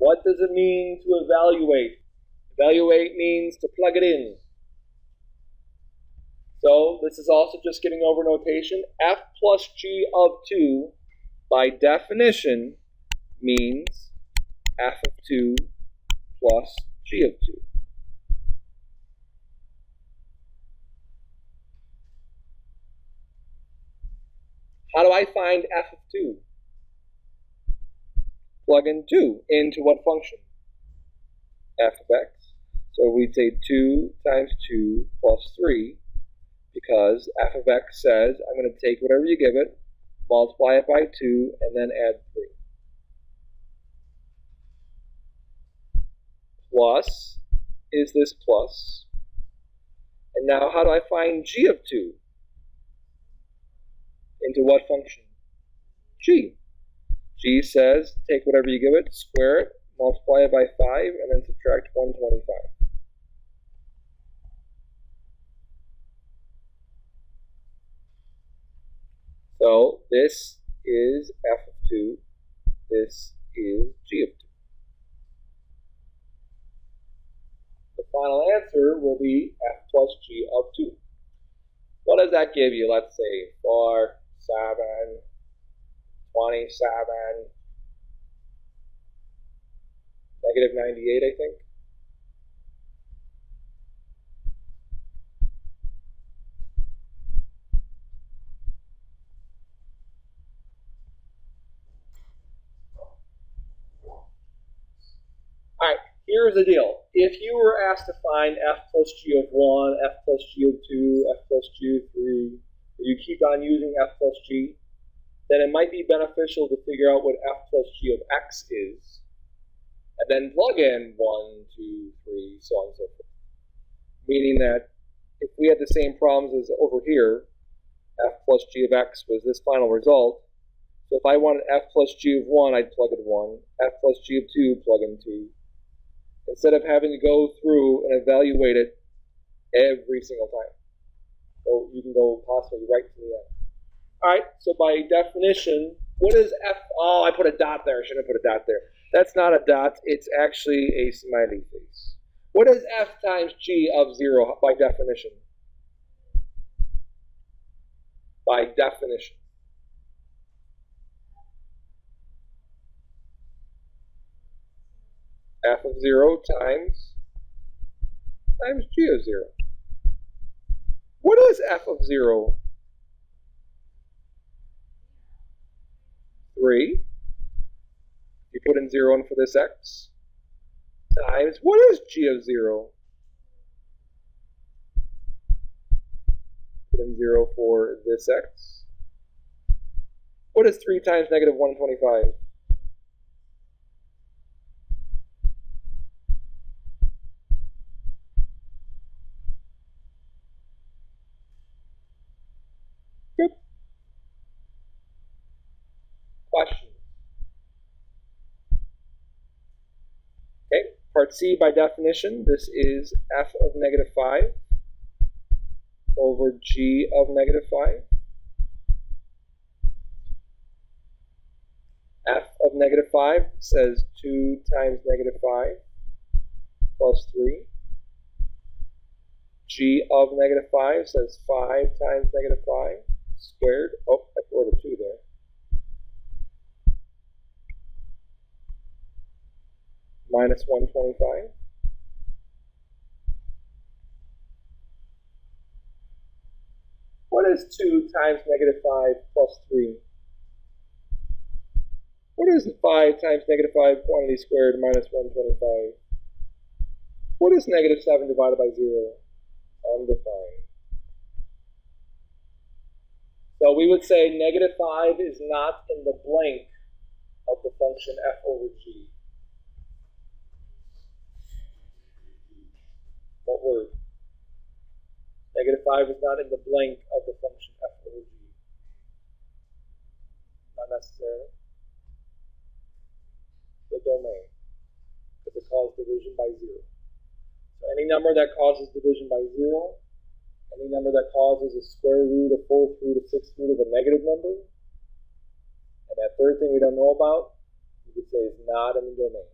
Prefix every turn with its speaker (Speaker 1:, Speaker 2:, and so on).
Speaker 1: What does it mean to evaluate? Evaluate means to plug it in. So this is also just getting over notation. F plus G of 2, by definition, means F of 2 plus G of 2. How do I find F of 2? Plug in 2 into what function? F of x. So we'd say 2 times 2 plus 3, because F of x says I'm going to take whatever you give it, multiply it by 2, and then add 3. Plus is this plus. And now how do I find G of 2? Into what function? G. G says take whatever you give it, square it, multiply it by 5, and then subtract 125. So this is F of 2, this is G of 2. The final answer will be F plus G of 2. What does that give you? Let's say 4, 7, 27, negative 98, I think. All right, here's the deal. If you were asked to find F plus G of 1, F plus G of 2, F plus G of 3, you keep on using F plus G, then it might be beneficial to figure out what F plus G of x is, and then plug in 1, 2, 3, so on and so forth. Meaning that if we had the same problems as over here, F plus G of x was this final result. So if I wanted F plus G of 1, I'd plug in 1. F plus G of 2, plug in 2. Instead of having to go through and evaluate it every single time. So you can go possibly right to the end. All right, so by definition, what is F? Oh, I put a dot there. I shouldn't have put a dot there. That's not a dot. It's actually a smiley face. What is F times G of 0 by definition? By definition. F of 0 times G of 0. What is F of 0? 3. You put in 0 in for this x. Times, what is G of 0? Put in 0 for this x. What is 3 times negative 125? Good. Question. Okay, part C by definition, this is F of negative 5 over G of negative 5. F of negative 5 says 2 times negative 5 plus 3. G of negative 5 says 5 times negative 5 squared. Oh, I wrote a 2 there. Minus 125. What is 2 times negative 5 plus 3? What is 5 times negative 5 quantity squared minus 125? What is negative 7 divided by 0? Undefined. So we would say negative 5 is not in the blank of the function f over g. What word? Negative 5 is not in the blank of the function f over g. Not necessarily. The domain, because it calls division by 0. So any number that causes division by 0, any number that causes a square root, a fourth root, a sixth root of a negative number, and that third thing we don't know about, you could say is not in the domain.